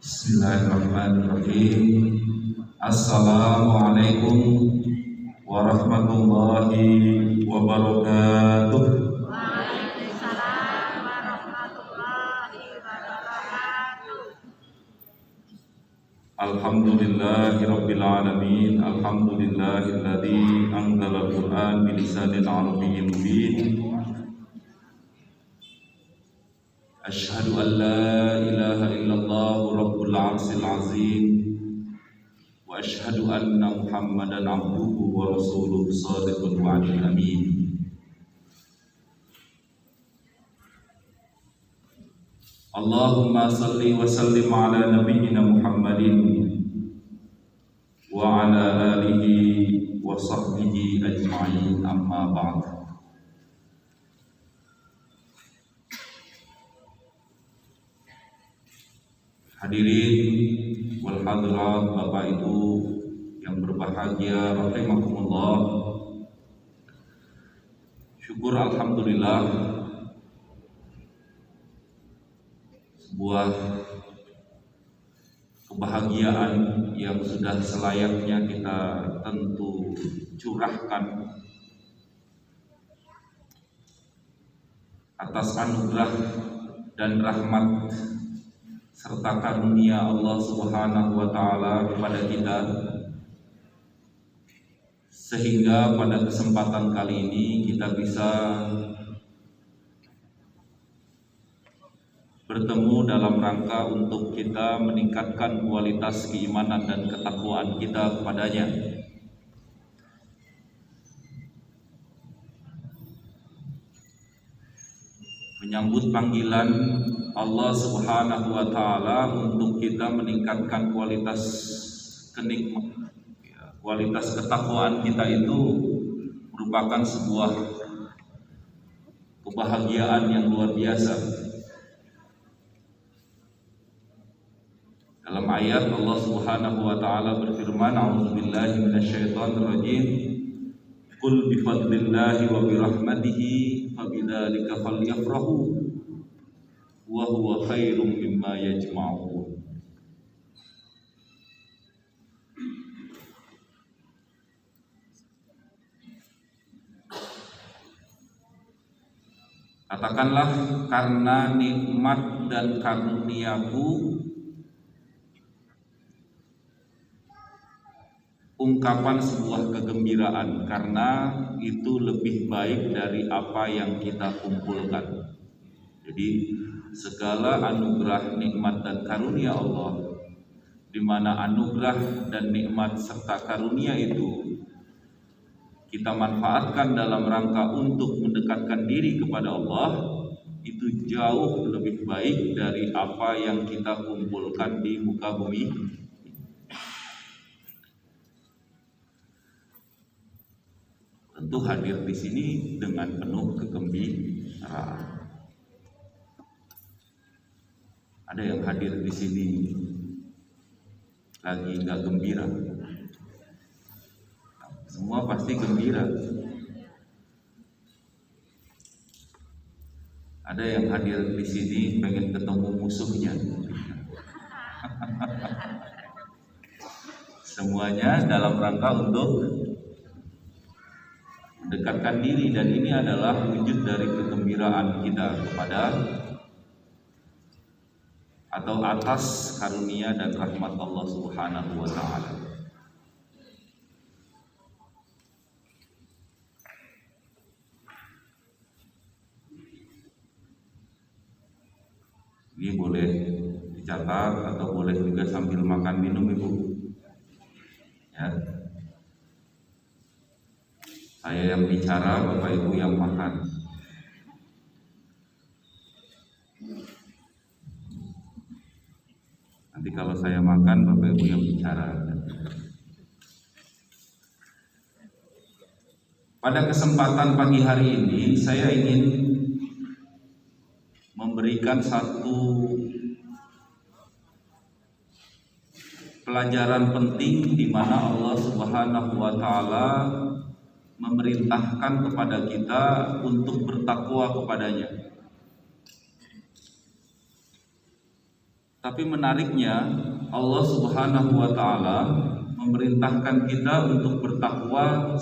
Bismillahirrahmanirrahim. Assalamualaikum warahmatullahi wabarakatuh. Waalaikumsalam warahmatullahi wabarakatuh. Alhamdulillahirabbil alamin. Alhamdulillahilladzi anzalal Qur'an bilisanil arabiyyin mubin. Asyhadu an la ilaha illallah rabbul arsyil azim wa asyhadu anna Muhammadan abduhu wa rasuluhu shadiqul wa'dil amin. Allahumma salli wa sallim ala nabiyyina Muhammadin wa ala alihi wa sahbihi ajma'in, amma ba'd. Hadirin wal hadirat, Bapak Ibu yang berbahagia rahimakumullah. Syukur alhamdulillah, sebuah kebahagiaan yang sudah selayaknya kita tentu curahkan atas anugerah dan rahmat serta karunia Allah Subhanahu wa taala kepada kita, sehingga pada kesempatan kali ini kita bisa bertemu dalam rangka untuk kita meningkatkan kualitas keimanan dan ketakwaan kita kepadanya. Menyambut panggilan Allah Subhanahu wa taala untuk kita meningkatkan kualitas ketakwaan kita, itu merupakan sebuah kebahagiaan yang luar biasa. Dalam ayat Allah Subhanahu wa taala berfirman, a'udzubillahi minasyaitonir rajim, qul bifadlillahi wa birahmatihi fabidzalika falyafrahu wa huwa khairum mimma yajma'un. Katakanlah, karena nikmat dan karuniaku, ungkapan sebuah kegembiraan, karena itu lebih baik dari apa yang kita kumpulkan. Jadi segala anugerah, nikmat dan karunia Allah, di mana anugerah dan nikmat serta karunia itu kita manfaatkan dalam rangka untuk mendekatkan diri kepada Allah, itu jauh lebih baik dari apa yang kita kumpulkan di muka bumi. Tentu hadir di sini dengan penuh kegembiraan. Ada yang hadir di sini lagi nggak gembira? Semua pasti gembira. Ada yang hadir di sini pengen ketemu musuhnya. Semuanya dalam rangka untuk mendekatkan diri, dan ini adalah wujud dari kegembiraan kita kepada atau atas karunia dan rahmat Allah Subhanahu wa taala. Ini boleh dicatat atau boleh juga sambil makan minum, Ibu. Ya. Saya yang bicara, Bapak Ibu yang makan. Nanti kalau saya makan, Bapak Ibu yang bicara. Pada kesempatan pagi hari ini, saya ingin memberikan satu pelajaran penting, di mana Allah Subhanahu wa taala memerintahkan kepada kita untuk bertakwa kepadanya. Tapi menariknya Allah Subhanahu wa taala memerintahkan kita untuk bertakwa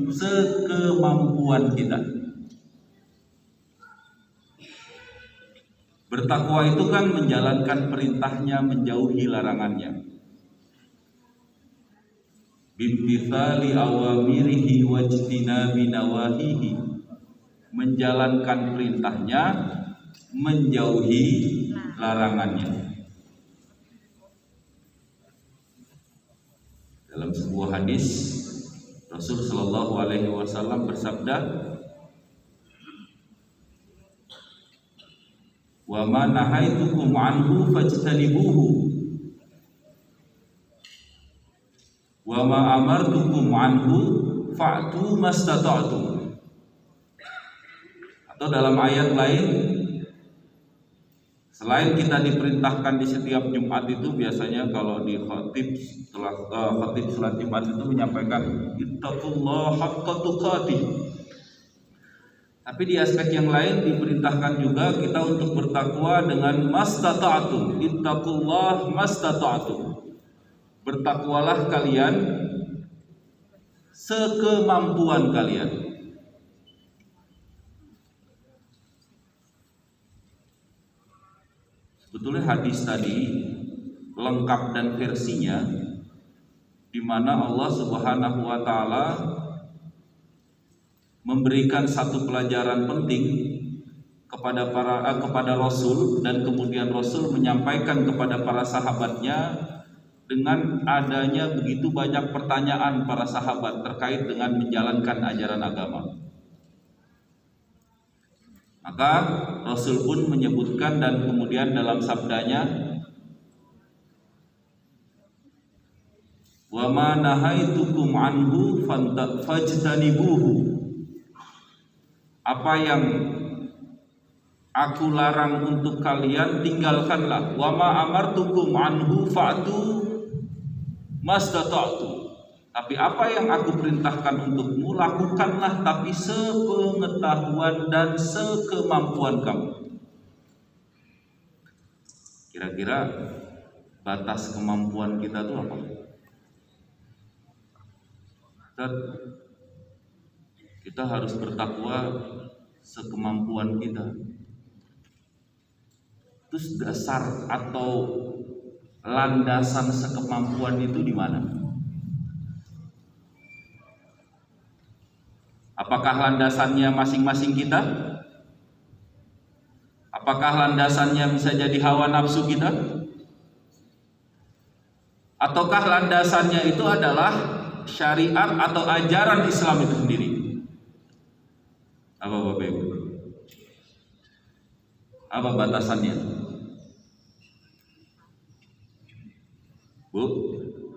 sekemampuan kita. Bertakwa itu kan menjalankan perintahnya, menjauhi larangannya. Bimtithali awamirihi wajtinabi nawahihi, menjalankan perintahnya, menjauhi larangannya. Dalam sebuah hadis Rasul Shallallahu Alaihi Wasallam bersabda, wa ma nahaitukum anhu fajtanibuhu wa ma amartukum anhu fa'tu mastata'tum. Atau dalam ayat lain, selain kita diperintahkan di setiap Jumat itu, biasanya kalau di khatib setelah khatib salat Jumat itu menyampaikan ittaqullaha haqqa tuqatih. Tapi di aspek yang lain diperintahkan juga kita untuk bertakwa dengan mastata'tum. Ittaqullah mastata'tum. Bertakwalah kalian sekemampuan kalian. Sebetulnya hadis tadi lengkap dan versinya, di mana Allah Subhanahu wa taala memberikan satu pelajaran penting kepada Rasul, dan kemudian Rasul menyampaikan kepada para sahabatnya dengan adanya begitu banyak pertanyaan para sahabat terkait dengan menjalankan ajaran agama. Maka Rasul pun menyebutkan, dan kemudian dalam sabdanya, wa ma nahaitukum anhu fajtanibuhu, apa yang aku larang untuk kalian tinggalkanlah. Wa ma amartukum anhu fa'tu mastata'tu, tapi apa yang aku perintahkan untukmu lakukanlah, tapi sepengetahuan dan sekemampuan kamu. Kira-kira batas kemampuan kita itu apa? Kita harus bertakwa sekemampuan kita. Terus dasar atau landasan sekemampuan itu di mana? Apakah landasannya masing-masing kita? Apakah landasannya bisa jadi hawa nafsu kita? Ataukah landasannya itu adalah syariat atau ajaran Islam itu sendiri? Apa Bapak Ibu? Apa batasannya? Bu,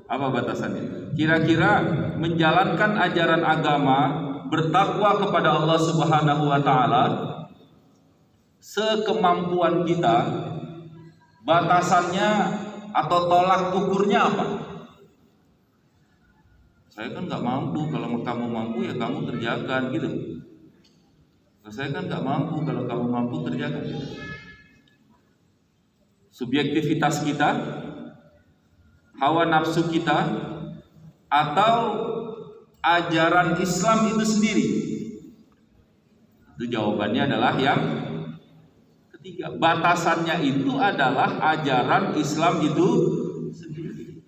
apa batasannya? Kira-kira menjalankan ajaran agama, bertakwa kepada Allah Subhanahu wa taala sekemampuan kita, batasannya atau tolak ukurnya apa? Saya kan nggak mampu, kalau kamu mampu ya kamu kerjakan gitu. Saya kan nggak mampu, kalau kamu mampu kerjakan. Subjektivitas kita, hawa nafsu kita, atau ajaran Islam itu sendiri? Itu jawabannya adalah yang ketiga. Batasannya itu adalah ajaran Islam itu sendiri.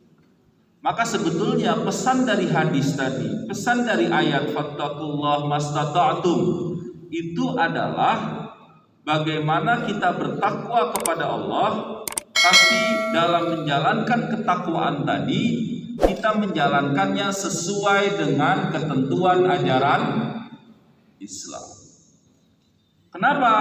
Maka sebetulnya pesan dari hadis tadi, pesan dari ayat fattaqullah mastata'tum, itu adalah bagaimana kita bertakwa kepada Allah, tapi dalam menjalankan ketakwaan tadi kita menjalankannya sesuai dengan ketentuan ajaran Islam. Kenapa?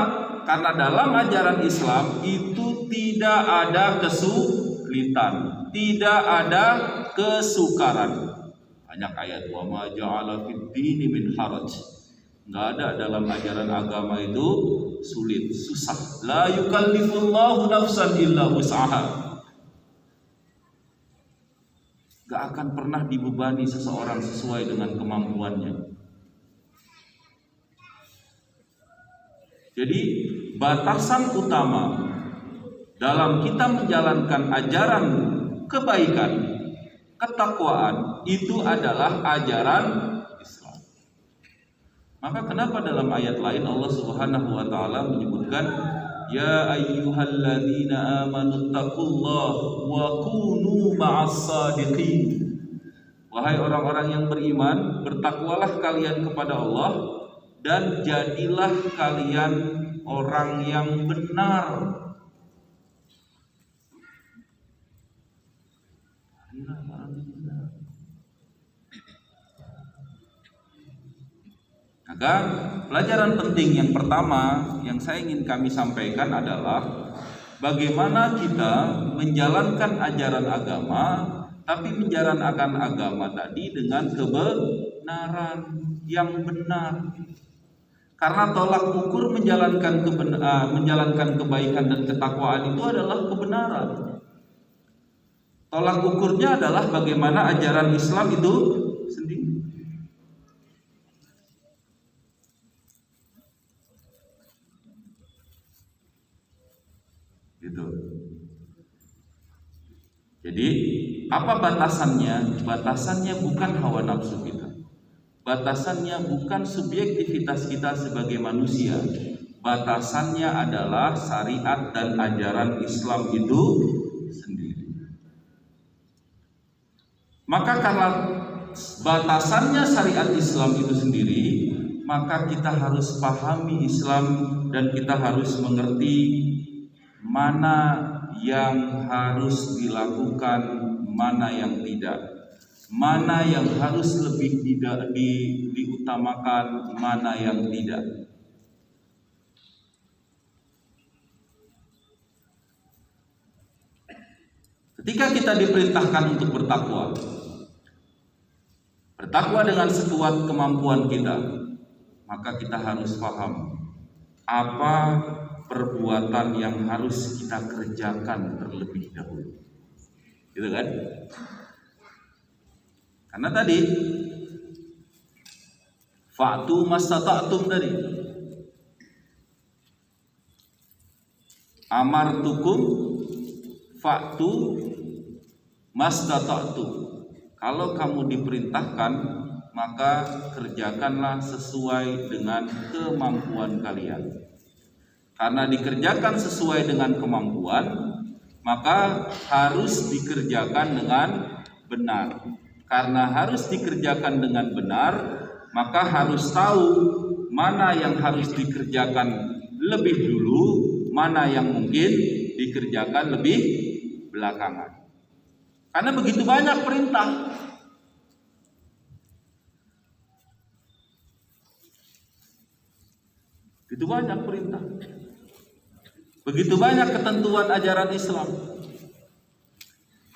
Karena dalam ajaran Islam itu tidak ada kesulitan, tidak ada kesukaran. Banyak ayat, wa ma ja'ala fid dini min haraj. Enggak ada dalam ajaran agama itu sulit, susah. La yukallifullahu nafsan illa wus'aha. Enggak akan pernah dibebani seseorang sesuai dengan kemampuannya. Jadi batasan utama dalam kita menjalankan ajaran kebaikan, ketakwaan, itu adalah ajaran Islam. Maka kenapa dalam ayat lain Allah Subhanahu wa taala menyebutkan ya ayyuhalladzina amanu taqullaha wa kunu ma'as shadiqin. Wahai orang-orang yang beriman, bertakwalah kalian kepada Allah dan jadilah kalian orang yang benar. Maka pelajaran penting yang pertama yang saya ingin kami sampaikan adalah bagaimana kita menjalankan ajaran agama, tapi menjalankan agama tadi dengan kebenaran yang benar. Karena tolak ukur menjalankan kebaikan dan ketakwaan itu adalah kebenaran. Tolak ukurnya adalah bagaimana ajaran Islam itu sendiri. Gitu. Jadi apa batasannya? Batasannya bukan hawa nafsu kita. Batasannya bukan subjektivitas kita sebagai manusia. Batasannya adalah syariat dan ajaran Islam itu sendiri. Maka karena batasannya syariat Islam itu sendiri, maka kita harus pahami Islam dan kita harus mengerti mana yang harus dilakukan, mana yang tidak, mana yang harus lebih diutamakan, mana yang tidak. Ketika kita diperintahkan untuk bertakwa dengan sekuat kemampuan kita, maka kita harus paham apa perbuatan yang harus kita kerjakan terlebih dahulu, gitu kan? Karena tadi fa'tu mastata'tum tadi, amartukum fa'tu mastata'tum. Kalau kamu diperintahkan, maka kerjakanlah sesuai dengan kemampuan kalian. Karena dikerjakan sesuai dengan kemampuan, maka harus dikerjakan dengan benar. Karena harus dikerjakan dengan benar, maka harus tahu mana yang harus dikerjakan lebih dulu, mana yang mungkin dikerjakan lebih belakangan. Karena begitu banyak perintah. Begitu banyak perintah. Begitu banyak ketentuan ajaran Islam.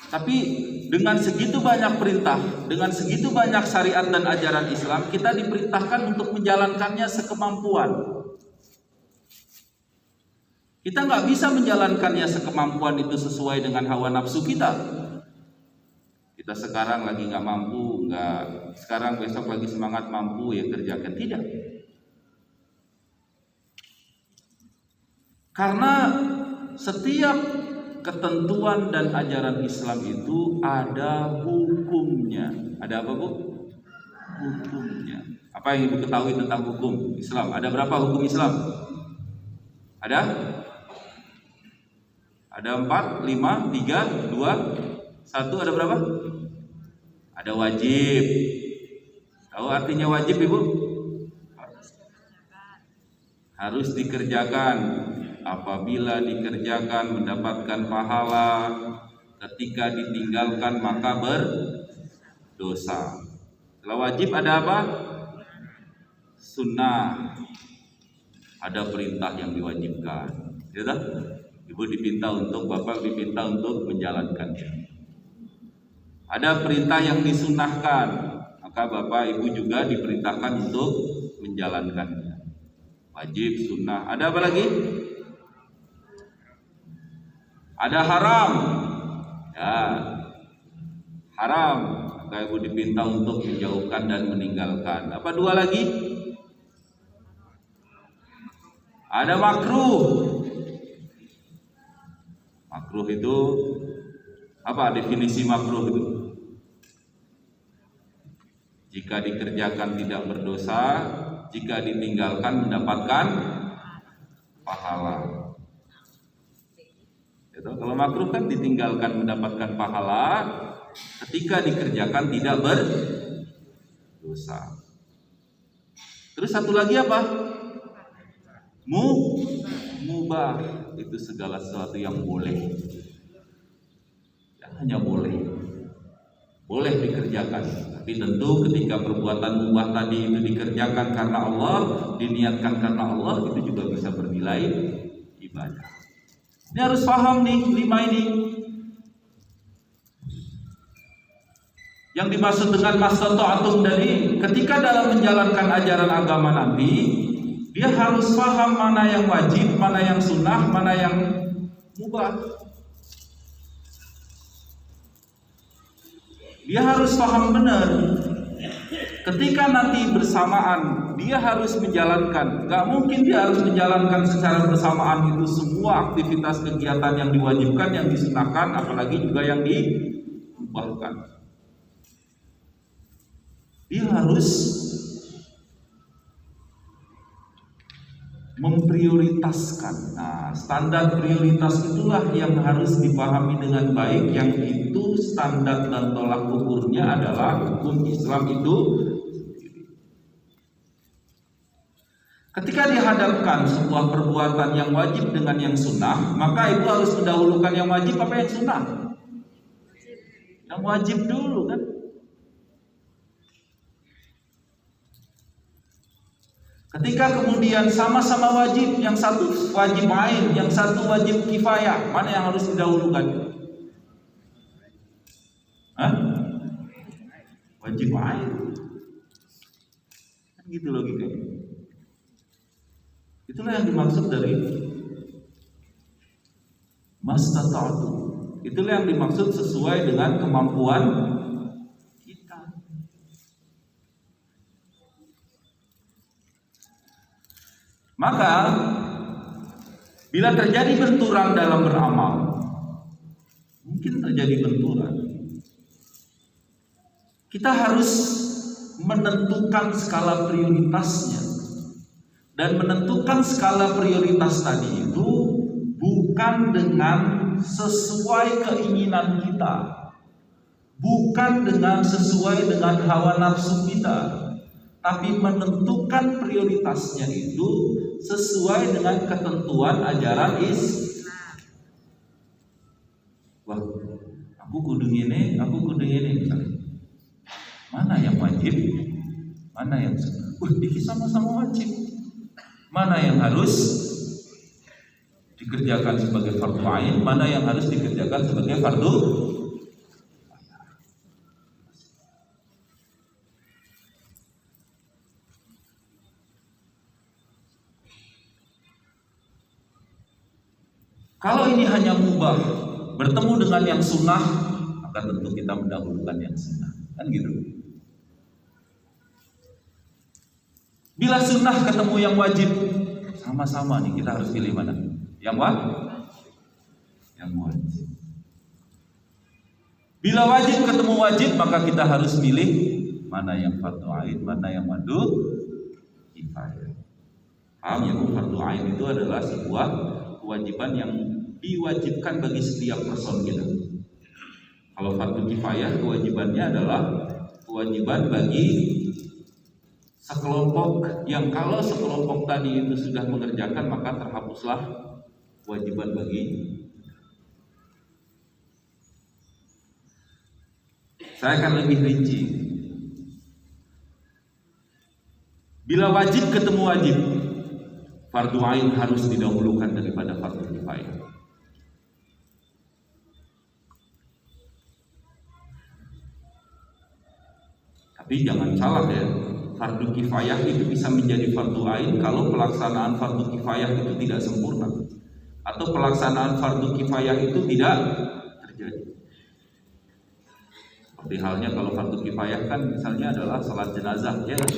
Tapi dengan segitu banyak perintah, dengan segitu banyak syariat dan ajaran Islam, kita diperintahkan untuk menjalankannya sekemampuan. Kita nggak bisa menjalankannya sekemampuan itu sesuai dengan hawa nafsu kita. Kita sekarang lagi nggak mampu, sekarang besok lagi semangat mampu, ya kerjakan. Tidak. Karena setiap ketentuan dan ajaran Islam itu ada hukumnya. Ada apa, Bu? Hukumnya. Apa yang Ibu ketahui tentang hukum Islam? Ada berapa hukum Islam? Ada? Ada 4, 5, 3, 2, 1. Ada berapa? Ada wajib. Tahu artinya wajib, Ibu? Harus dikerjakan. Apabila dikerjakan mendapatkan pahala, ketika ditinggalkan maka berdosa. Kalau wajib ada apa? Sunnah. Ada perintah yang diwajibkan. Ya tak? Ibu dipinta untuk, Bapak dipinta untuk menjalankannya. Ada perintah yang disunnahkan, maka Bapak Ibu juga diperintahkan untuk menjalankannya. Wajib, sunnah. Ada apa lagi? Ada haram, ya, haram, maka Ibu dipinta untuk menjauhkan dan meninggalkan. Apa dua lagi? Ada makruh, Makruh itu apa definisi makruh itu? Jika dikerjakan tidak berdosa, jika ditinggalkan mendapatkan pahala. Gitu. Kalau makruh kan ditinggalkan mendapatkan pahala, ketika dikerjakan tidak berdosa. Terus satu lagi apa? Mubah, itu segala sesuatu yang boleh. Ya, hanya boleh dikerjakan. Tapi tentu ketika perbuatan mubah tadi itu dikerjakan karena Allah, diniatkan karena Allah, itu juga bisa bernilai ibadah. Ini harus paham nih 5 ini. Yang dimaksud dengan mastata'tum dari ketika dalam menjalankan ajaran agama nanti, dia harus paham mana yang wajib, mana yang sunnah, mana yang mubah. Dia harus paham benar. Ketika nanti bersamaan dia harus menjalankan, gak mungkin dia harus menjalankan secara bersamaan itu semua aktivitas kegiatan yang diwajibkan, yang disunahkan, apalagi juga yang dimubahkan. Dia harus memprioritaskan. Nah, standar prioritas itulah yang harus dipahami dengan baik. Yang itu standar dan tolak ukurnya adalah hukum Islam itu sendiri. Ketika dihadapkan sebuah perbuatan yang wajib dengan yang sunnah, maka itu harus mendahulukan yang wajib apa yang sunnah? Yang wajib dulu kan. Ketika kemudian sama-sama wajib, yang satu wajib ain, yang satu wajib kifayah, mana yang harus didahulukan? Hah? Wajib ain. Kan gitu logikanya. Itulah yang dimaksud dari mastata'tum. Itulah yang dimaksud sesuai dengan kemampuan kita. Maka bila terjadi benturan dalam beramal, mungkin terjadi benturan, kita harus menentukan skala prioritasnya. Dan menentukan skala prioritas tadi itu bukan dengan sesuai keinginan kita, bukan dengan sesuai dengan hawa nafsu kita, tapi menentukan prioritasnya itu sesuai dengan ketentuan ajaran Islam. Wah, aku kudu ini misalnya. Mana yang wajib? Mana yang sunnah? Ini sama-sama wajib. Mana yang harus dikerjakan sebagai fardu ain, mana yang harus dikerjakan sebagai fardu. Kalau ini hanya mubah, bertemu dengan yang sunnah, maka tentu kita mendahulukan yang sunnah, kan gitu. Bila sunnah ketemu yang wajib, sama-sama nih kita harus pilih mana? Yang wajib. Bila wajib ketemu wajib, maka kita harus pilih mana yang fardu ain, mana yang fardu kifayah. Paham ya? Fardu ain itu adalah sebuah kewajiban yang diwajibkan bagi setiap person kita. Kalau fardu kifayah kewajibannya adalah kewajiban bagi sekelompok, yang kalau sekelompok tadi itu sudah mengerjakan maka terhapuslah kewajiban bagi. Saya akan lebih rinci. Bila wajib ketemu wajib, fardu ain harus didahulukan daripada fardu kifayah. Tapi jangan salah ya, fardu kifayah itu bisa menjadi fardu ain kalau pelaksanaan fardu kifayah itu tidak sempurna, atau pelaksanaan fardu kifayah itu tidak terjadi. Seperti halnya kalau fardu kifayah kan misalnya adalah salat jenazah, ya kan?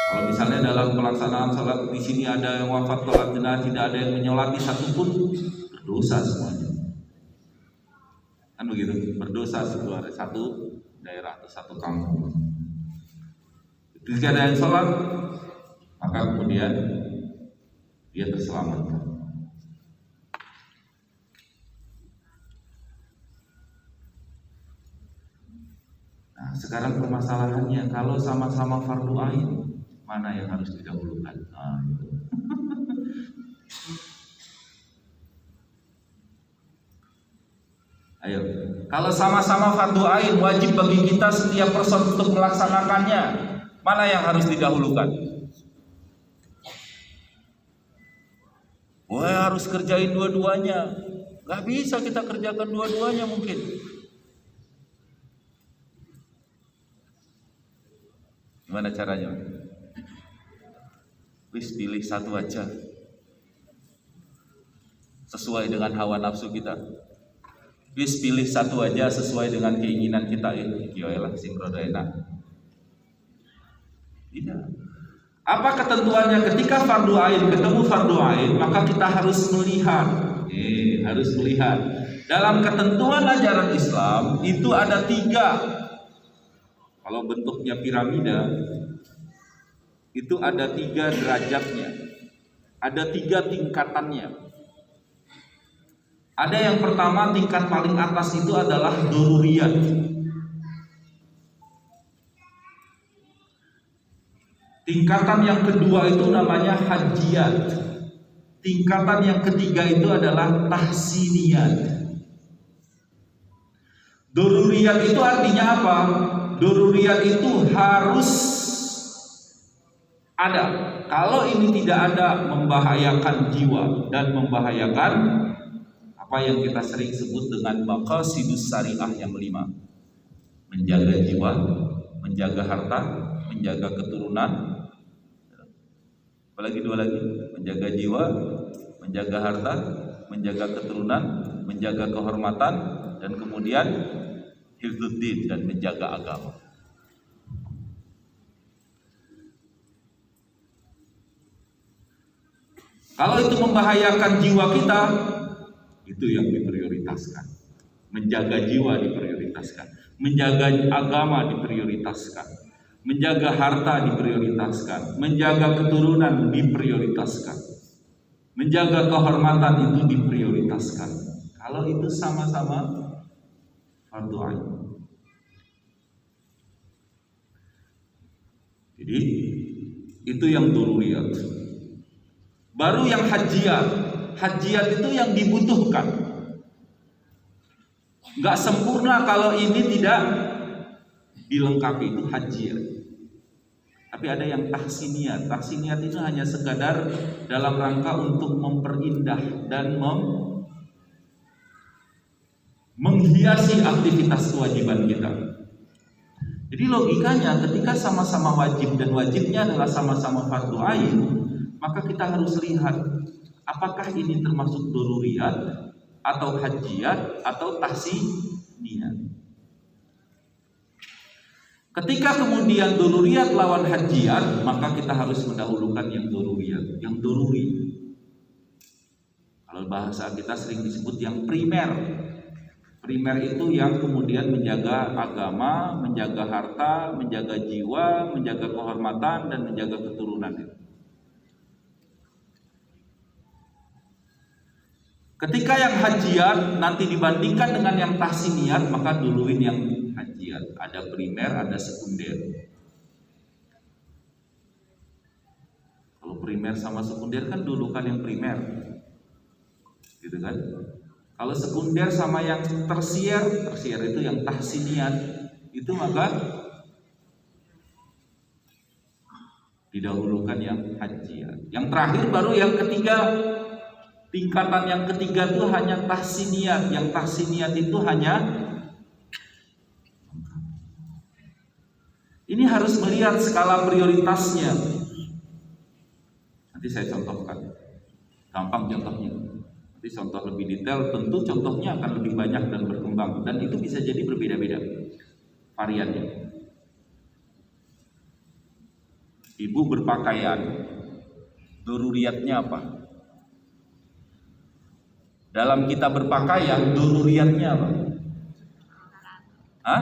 Kalau misalnya dalam pelaksanaan salat di sini ada yang wafat salat jenazah, tidak ada yang menyolati satupun, dosa semuanya. Kan begitu, berdosa satu daerah atau satu kampung. Ketika ada yang sholat, maka kemudian dia terselamatkan. Nah, sekarang permasalahannya, kalau sama-sama fardu ain, mana yang harus didahulukan? Nah, gitu. Ayo, kalau sama-sama fardu ain, wajib bagi kita setiap person untuk melaksanakannya, mana yang harus didahulukan? Wah, harus kerjain dua-duanya. Gak bisa kita kerjakan dua-duanya mungkin. Gimana caranya? Wis pilih satu aja, sesuai dengan hawa nafsu kita. Wis pilih satu aja sesuai dengan keinginan kita. Yoelah sinkroda enak. Tidak. Apa ketentuannya? Ketika fardu ain ketemu fardu ain, maka kita harus melihat. Harus melihat. Dalam ketentuan ajaran Islam itu ada 3. Kalau bentuknya piramida, itu ada 3 derajatnya, ada 3 tingkatannya. Ada yang pertama, tingkat paling atas itu adalah doruriyat. Tingkatan yang kedua itu namanya hajiyat. Tingkatan yang ketiga itu adalah tahsiniyat. Doruriyat itu artinya apa? Doruriyat itu harus ada. Kalau ini tidak ada, membahayakan jiwa dan membahayakan apa yang kita sering sebut dengan maqasidus syariah yang 5. Menjaga jiwa, menjaga harta, menjaga keturunan. Apalagi 2 lagi, menjaga jiwa, menjaga harta, menjaga keturunan, menjaga kehormatan, dan kemudian hifdzuddin, dan menjaga agama. Kalau itu membahayakan jiwa kita, itu yang diprioritaskan. Menjaga jiwa diprioritaskan, menjaga agama diprioritaskan, menjaga harta diprioritaskan, menjaga keturunan diprioritaskan, menjaga kehormatan itu diprioritaskan. Kalau itu sama-sama fardu ain. Jadi itu yang doruriyat. Baru yang hajiyat. Hajiyat itu yang dibutuhkan. Gak sempurna kalau ini tidak dilengkapi, itu hajiyat. Tapi ada yang tahsiniyat. Tahsiniyat itu hanya sekadar dalam rangka untuk memperindah dan menghiasi aktivitas kewajiban kita. Jadi logikanya ketika sama-sama wajib dan wajibnya adalah sama-sama fardu ain, maka kita harus lihat apakah ini termasuk doruriyat atau hajiyat atau tahsiniyat. Ketika kemudian doruriyat lawan hajiyat, maka kita harus mendahulukan yang doruriyat, yang doruri. Kalau bahasa kita sering disebut yang primer. Primer itu yang kemudian menjaga agama, menjaga harta, menjaga jiwa, menjaga kehormatan, dan menjaga keturunan. Ketika yang hajiyat nanti dibandingkan dengan yang tahsiniyat, maka duluin yang hajiyat. Ada primer, ada sekunder. Kalau primer sama sekunder kan dulukan yang primer, gitu kan? Kalau sekunder sama yang tersier, tersier itu yang tahsiniyat, itu maka didahulukan yang hajiyat. Yang terakhir baru yang ketiga. Tingkatan yang ketiga itu hanya tahsiniyat. Yang tahsiniyat itu hanya, ini harus melihat skala prioritasnya. Nanti saya contohkan. Gampang contohnya. Nanti contoh lebih detail, tentu contohnya akan lebih banyak dan berkembang. Dan itu bisa jadi berbeda-beda variannya. Ibu berpakaian, doruriyatnya apa? dalam kita berpakaian, doruriyatnya apa? Hah?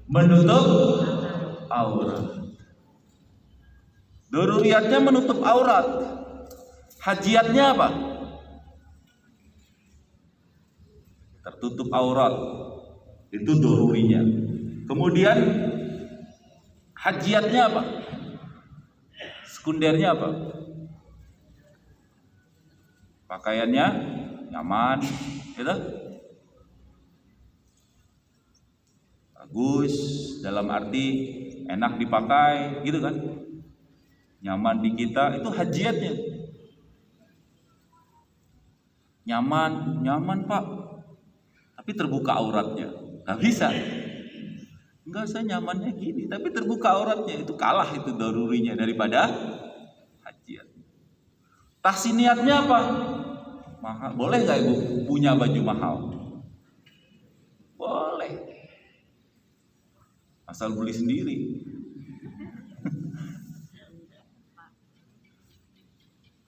Menutup aurat. Doruriyatnya menutup aurat. Hajiatnya apa? Tertutup aurat. Itu dorurinya. Kemudian hajiatnya apa? Sekundernya apa? Pakaiannya nyaman, gitu? Bagus, dalam arti enak dipakai, gitu kan? Nyaman di kita, itu hajiatnya. Nyaman Pak, tapi terbuka auratnya, nggak bisa. Enggak, saya nyamannya gini, tapi terbuka auratnya, itu kalah, itu darurinya daripada hajiat. Tahsiniatnya apa? Mahal. Boleh nggak ibu punya baju mahal? Boleh, asal beli sendiri.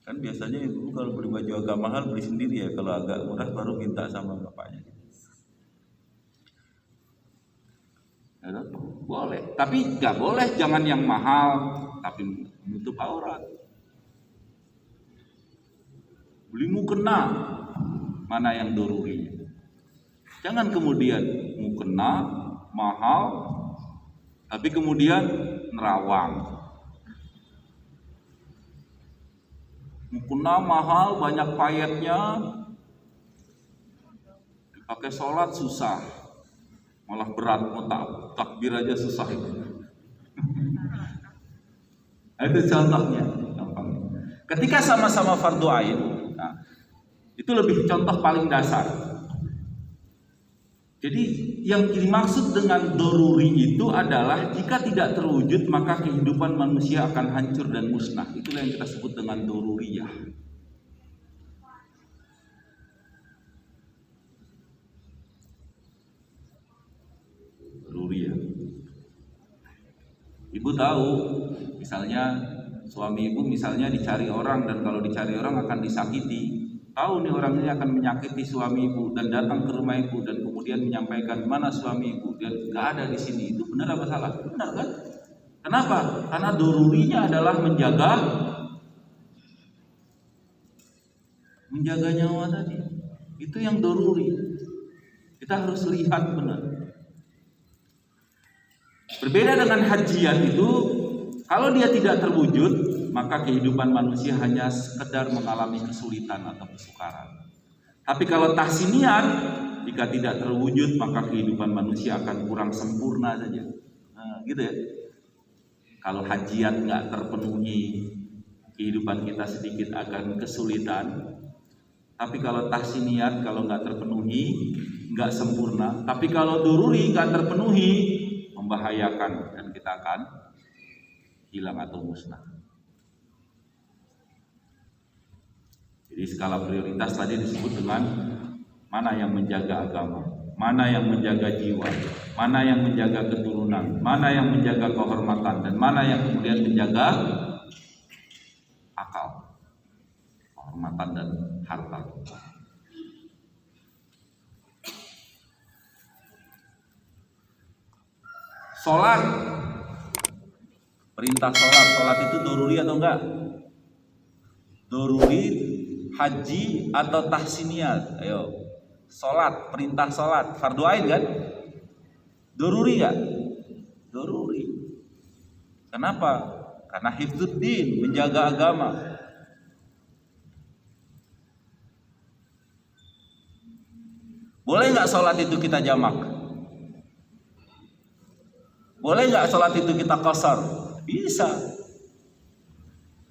Kan biasanya ibu kalau beli baju agak mahal beli sendiri ya, kalau agak murah baru minta sama bapaknya. Ya, boleh, tapi nggak boleh jangan yang mahal tapi menutup aurat. Beli mukena, mana yang doruri. Jangan kemudian mukena mahal tapi kemudian nerawang. Mukena mahal, banyak payetnya, dipakai sholat susah, malah berat, mau takbir aja susah itu. Itu contohnya. Ketika sama-sama fardu ain, nah, itu lebih contoh paling dasar. Jadi yang dimaksud dengan doruri itu adalah jika tidak terwujud maka kehidupan manusia akan hancur dan musnah. Itulah yang kita sebut dengan doruriyah. Doruriyah. Ibu tahu, misalnya suami ibu misalnya dicari orang, dan kalau dicari orang akan disakiti. Tahu nih orang ini akan menyakiti suami ibu dan datang ke rumah ibu dan kemudian menyampaikan mana suami ibu, dia nggak ada di sini. Itu benar apa salah? Benar kan? Kenapa? Karena dorurinya adalah menjaga nyawa tadi. Itu yang doruri. Kita harus lihat benar. Berbeda dengan hajiat itu, kalau dia tidak terwujud, maka kehidupan manusia hanya sekedar mengalami kesulitan atau kesukaran. Tapi kalau tahsiniat, jika tidak terwujud, maka kehidupan manusia akan kurang sempurna saja. Nah, gitu ya. Kalau hajiat nggak terpenuhi, kehidupan kita sedikit akan kesulitan. Tapi kalau tahsiniat, kalau nggak terpenuhi, nggak sempurna. Tapi kalau doruri nggak terpenuhi, membahayakan dan kita akan hilang atau musnah. Jadi skala prioritas tadi disebut dengan mana yang menjaga agama, mana yang menjaga jiwa, mana yang menjaga keturunan, mana yang menjaga kehormatan, dan mana yang kemudian menjaga akal, kehormatan dan harta. Sholat, perintah sholat itu doruri atau enggak? Doruri, haji atau tahsiniat? Ayo, sholat, perintah sholat, fardu ain kan? Doruri enggak? Doruri. Kenapa? Karena hifdzuddin, menjaga agama. Boleh enggak sholat itu kita jamak? Boleh nggak sholat itu kita qasar? Bisa.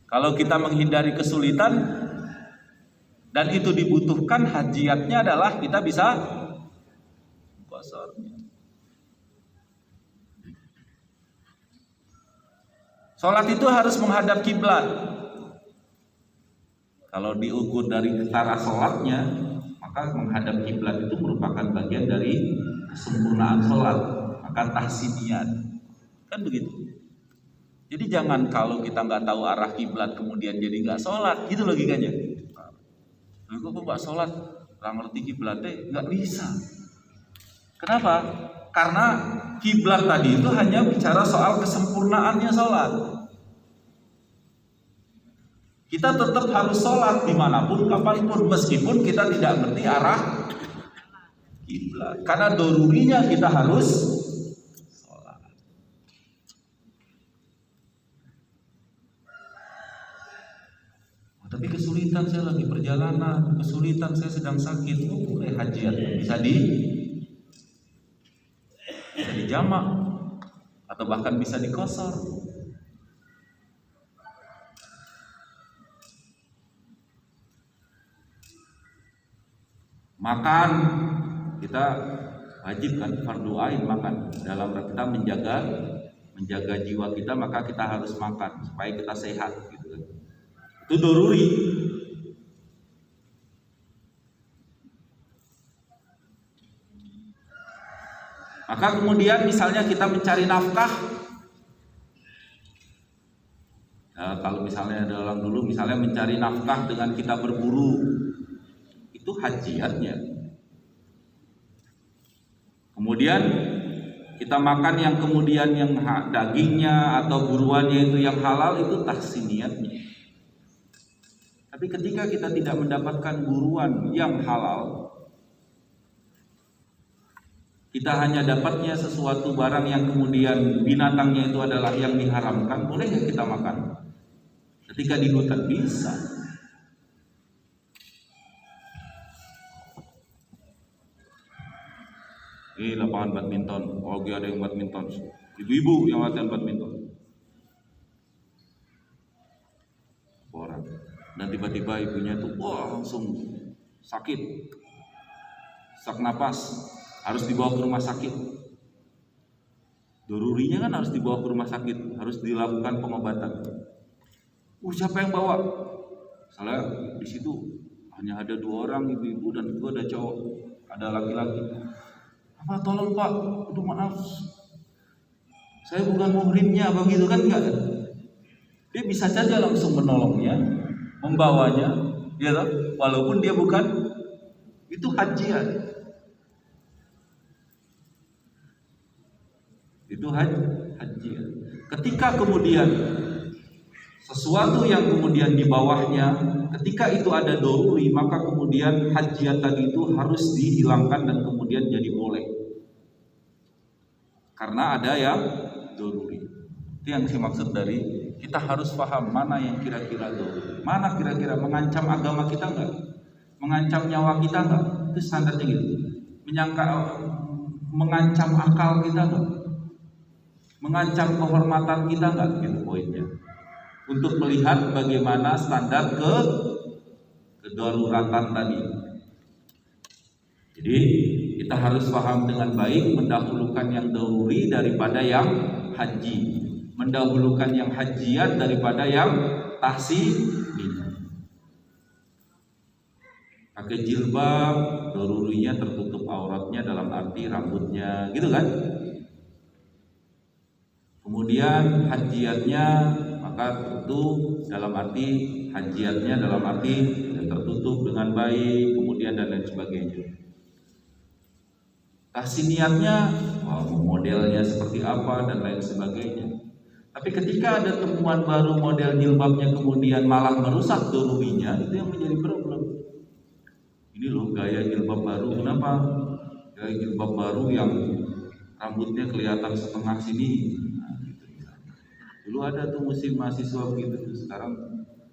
Kalau kita menghindari kesulitan dan itu dibutuhkan, hajiatnya adalah kita bisa qasar. Sholat itu harus menghadap kiblat. Kalau diukur dari ketara sholatnya, maka menghadap kiblat itu merupakan bagian dari kesempurnaan sholat. Maka tahsiniat, kan begitu. Jadi jangan kalau kita nggak tahu arah kiblat kemudian jadi nggak sholat, gitu logikanya. Kok nggak sholat? Orang ngerti kiblatnya nggak bisa. Kenapa? Karena kiblat tadi itu hanya bicara soal kesempurnaannya sholat. Kita tetap harus sholat dimanapun, kapanpun, meskipun kita tidak ngerti arah kiblat. Karena dorurinya kita harus sholat. Tapi kesulitan, saya lagi perjalanan, kesulitan, saya sedang sakit. Boleh hajiat, bisa dijamak atau bahkan bisa dikosor. Makan, kita wajib kan, fardu ain makan. Dalam kita menjaga jiwa kita, maka kita harus makan supaya kita sehat gitu kan. Itu doruri. Maka kemudian misalnya kita mencari nafkah, kalau misalnya ada orang dulu misalnya mencari nafkah dengan kita berburu, itu hajiatnya. Kemudian kita makan yang kemudian yang dagingnya atau buruannya itu yang halal, itu tahsiniyatnya. Tapi ketika kita tidak mendapatkan buruan yang halal, kita hanya dapatnya sesuatu barang yang kemudian binatangnya itu adalah yang diharamkan, boleh nggak kita makan? Ketika di hutan bisa. Ini lapangan badminton, lagi ada yang badminton, ibu-ibu yang latihan badminton, orang, dan tiba-tiba ibunya tuh langsung sakit, sesak napas, harus dibawa ke rumah sakit. Dorurinya kan harus dibawa ke rumah sakit, harus dilakukan pengobatan. Siapa yang bawa? Soalnya di situ hanya ada 2 orang, ibu-ibu dan itu ada cowok, ada laki-laki. Apa tolong Pak, aduh maaf, saya bukan muhrimnya, begitu kan enggak? Dia bisa saja langsung menolongnya, membawanya, ya toh? Walaupun dia bukan, itu hajiat. Itu hajiat. Ketika kemudian sesuatu yang kemudian di bawahnya, ketika itu ada doruri, maka kemudian hajiat tadi itu harus dihilangkan dan kemudian jadi boleh. Karena ada yang doruri. Itu yang saya maksud dari kita harus paham mana yang kira-kira doruri, mana kira-kira mengancam agama kita enggak, mengancam nyawa kita enggak. Itu standarnya gitu. Mengancam akal kita enggak, mengancam kehormatan kita enggak, gitu poinnya. Untuk melihat bagaimana standar kedaruratan tadi. Jadi kita harus paham dengan baik, mendahulukan yang daruri daripada yang haji, mendahulukan yang hajiat daripada yang tahsin. Pakai jilbab, darurinya tertutup auratnya dalam arti rambutnya, gitu kan? Kemudian hajiatnya maka tentu dalam arti hajiatnya dalam arti tertutup dengan baik, kemudian dan lain sebagainya. Tahsiniyatnya, modelnya seperti apa dan lain sebagainya. Tapi ketika ada temuan baru model jilbabnya kemudian malah merusak dorurinya, itu yang menjadi problem. Ini loh gaya jilbab baru, kenapa? Gaya jilbab baru yang rambutnya kelihatan setengah sini. Dulu ada tuh musim mahasiswa begitu, sekarang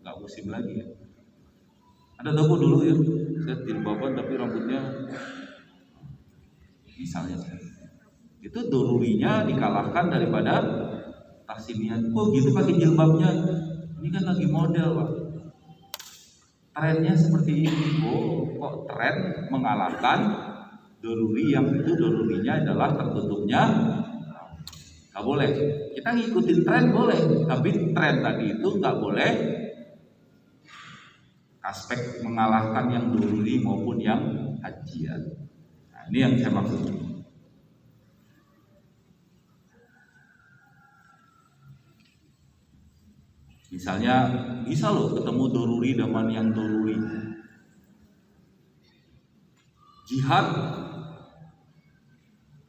nggak musim lagi ya. Ada tahu dulu ya, saya jilbaban tapi rambutnya misalnya, itu dorurinya dikalahkan daripada tahsinian. Gitu pakai jilbabnya, ini kan lagi model Pak, trennya seperti ini. Kok tren mengalahkan doruri yang itu dorurinya adalah tertutupnya. Nggak boleh. Kita ngikutin tren boleh, tapi tren tadi itu nggak boleh aspek mengalahkan yang doruri maupun yang hajiat. Nah, ini yang saya maksud. Misalnya bisa loh ketemu doruri dengan yang doruri. Jihad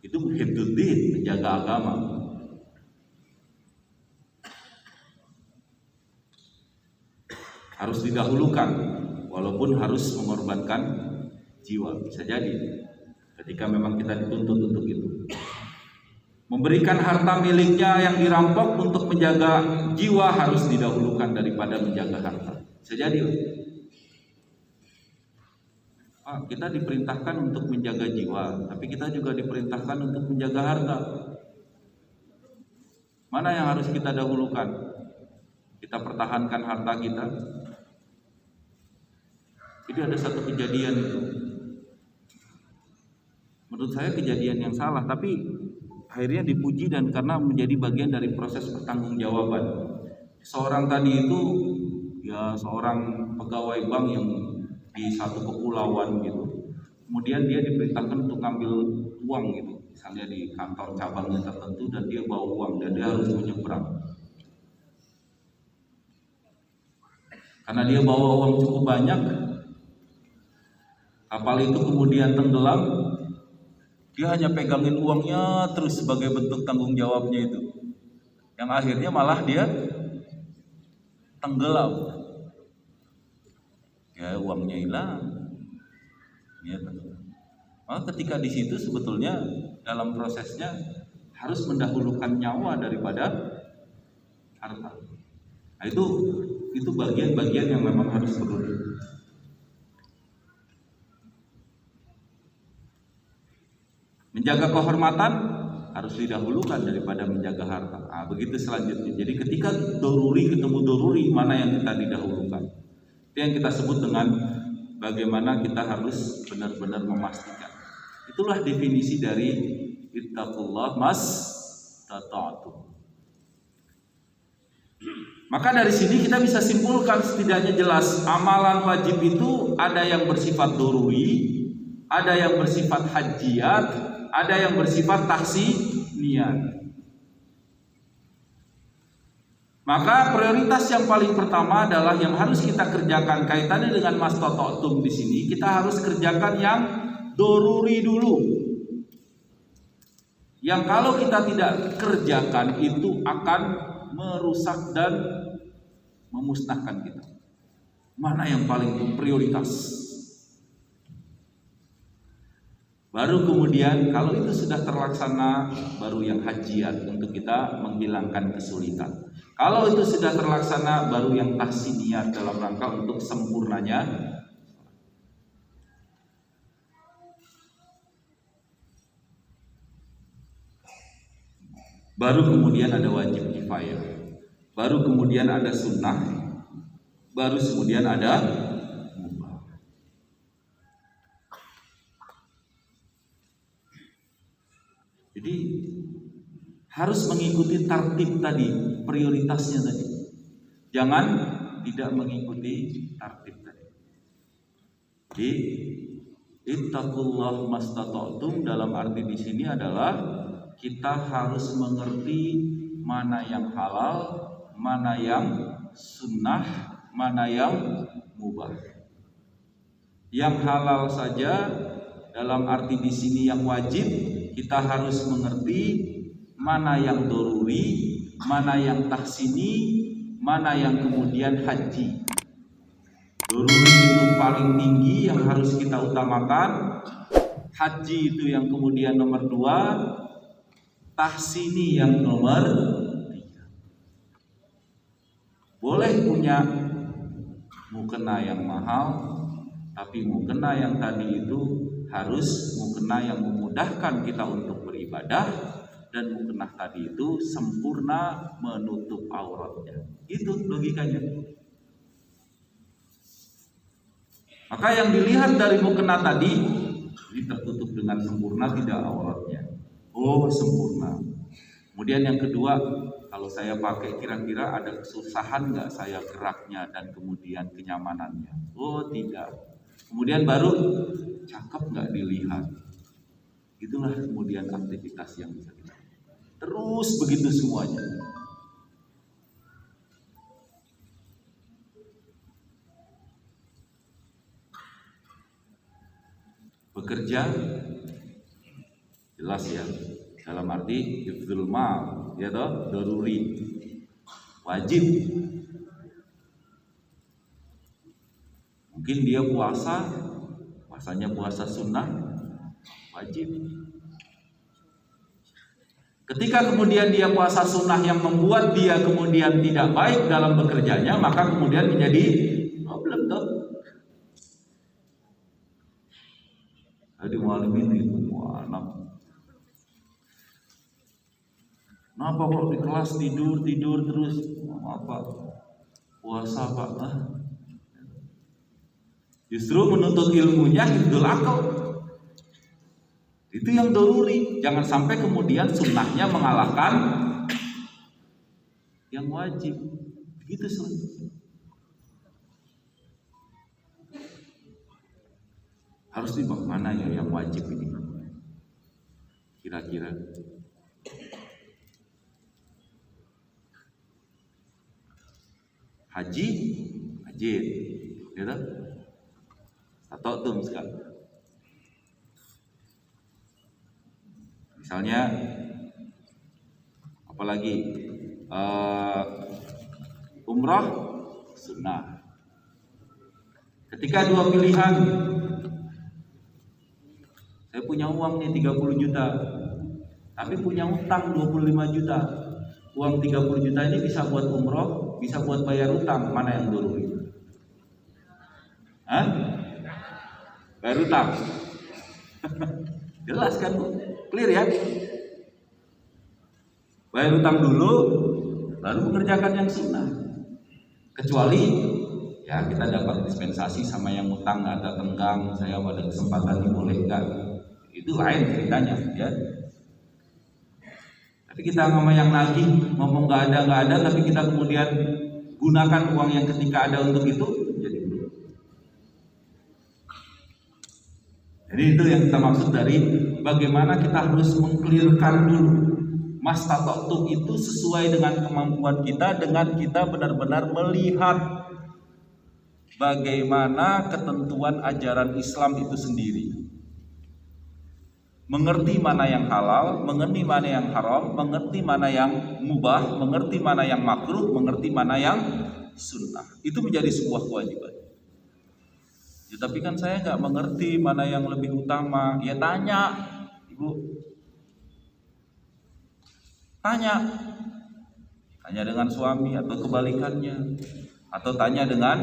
itu hifdzuddin, menjaga agama. Harus didahulukan walaupun harus mengorbankan jiwa. Bisa jadi ketika memang kita dituntut untuk itu. Memberikan harta miliknya yang dirampok untuk menjaga jiwa harus didahulukan daripada menjaga harta. Bisa jadi kita diperintahkan untuk menjaga jiwa, tapi kita juga diperintahkan untuk menjaga harta. Mana yang harus kita dahulukan? Kita pertahankan harta kita. Jadi ada satu kejadian itu. Menurut saya kejadian yang salah, tapi akhirnya dipuji dan karena menjadi bagian dari proses pertanggungjawaban. Seorang tadi itu ya seorang pegawai bank yang di satu kepulauan gitu. Kemudian dia diperintahkan untuk ngambil uang gitu, misalnya di kantor cabangnya tertentu, dan dia bawa uang dan dia harus menyeberang. Karena dia bawa uang cukup banyak, kapal itu kemudian tenggelam. Dia hanya pegangin uangnya terus sebagai bentuk tanggung jawabnya itu. Yang akhirnya malah dia tenggelam. Ya uangnya hilang. Ya, maka ketika di situ sebetulnya dalam prosesnya harus mendahulukan nyawa daripada harta. Nah, itu bagian-bagian yang memang harus perlu. Menjaga kehormatan harus didahulukan daripada menjaga harta. Nah, begitu selanjutnya. Jadi ketika ketemu doruri, mana yang kita didahulukan? Itu yang kita sebut dengan bagaimana kita harus benar-benar memastikan. Itulah definisi dari ittaqullah mastata'tum. Maka dari sini kita bisa simpulkan setidaknya jelas amalan wajib itu ada yang bersifat doruri, ada yang bersifat hajiyat, ada yang bersifat tahsiniyat. Maka prioritas yang paling pertama adalah yang harus kita kerjakan kaitannya dengan mastata'tum di sini. Kita harus kerjakan yang doruri dulu. Yang kalau kita tidak kerjakan itu akan merusak dan memusnahkan kita. Mana yang paling prioritas? Baru kemudian kalau itu sudah terlaksana, baru yang hajiyat untuk kita menghilangkan kesulitan. Kalau itu sudah terlaksana, baru yang tahsiniyat dalam rangka untuk sempurnanya. Baru kemudian ada wajib kifayah. Baru kemudian ada sunnah. Baru kemudian ada mubah. Jadi harus mengikuti tartib tadi, prioritasnya tadi. Jangan tidak mengikuti tartib tadi. Jadi ittaqullah mastata'tum dalam arti di sini adalah kita harus mengerti mana yang halal, mana yang sunnah, mana yang mubah. Yang halal saja dalam arti di sini yang wajib, kita harus mengerti mana yang doruri, mana yang tahsini, mana yang kemudian haji. Doruri itu paling tinggi yang harus kita utamakan. Haji itu yang kemudian nomor 2, tahsini yang nomor 3. Boleh punya mukena yang mahal, tapi mukena yang tadi itu harus mukena yang memudahkan kita untuk beribadah, dan mukena tadi itu sempurna menutup auratnya. Itu logikanya. Maka yang dilihat dari mukena tadi ini tertutup dengan sempurna tidak auratnya. Oh, sempurna. Kemudian yang kedua, kalau saya pakai kira-kira ada kesusahan nggak saya geraknya dan kemudian kenyamanannya? Oh, tidak. Kemudian baru cakep nggak dilihat. Itulah kemudian aktivitas yang bisa kita lakukan. Terus begitu semuanya. bekerja jelas ya, dalam arti hifdzul mal, ya toh, daruri, wajib. Mungkin dia puasanya puasa sunnah, wajib. Ketika kemudian dia puasa sunnah yang membuat dia kemudian tidak baik dalam bekerjanya, maka kemudian menjadi problem toh. Jadi mualimin itu anak. Kenapa kok di kelas tidur terus? Apa? Puasa Pak? Justru menuntut ilmunya hifdzul akal. Itu yang daruri. Jangan sampai kemudian sunnahnya mengalahkan yang wajib. Begitu selanjutnya. Harus di mana ya yang wajib ini? Kira-kira haji, ya kan? Atau tuh sekali. Misalnya, apalagi umrah sunnah. Ketika dua pilihan, saya punya uang nih 30 juta, tapi punya utang 25 juta. Uang 30 juta ini bisa buat umroh, bisa buat bayar utang. Mana yang daruri? Bayar utang. Jelas kan, Bu? Clear ya? Bayar utang dulu, lalu mengerjakan yang sunnah. Kecuali ya kita dapat dispensasi sama yang utang, ada tenggang, saya pada kesempatan dibolehkan, itu lain ceritanya ya. Tapi kita ngomong yang nagih, ngomong nggak ada, tapi kita kemudian gunakan uang yang ketika ada untuk itu, jadi itu yang kita maksud dari bagaimana kita harus mengklirkan dulu mastata'tum itu sesuai dengan kemampuan kita, dengan kita benar-benar melihat bagaimana ketentuan ajaran Islam itu sendiri. Mengerti mana yang halal, mengerti mana yang haram, mengerti mana yang mubah, mengerti mana yang makruh, mengerti mana yang sunnah. Itu menjadi sebuah kewajiban. Ya, tapi kan saya nggak mengerti mana yang lebih utama. Ya tanya, Ibu. Tanya dengan suami atau kebalikannya, atau tanya dengan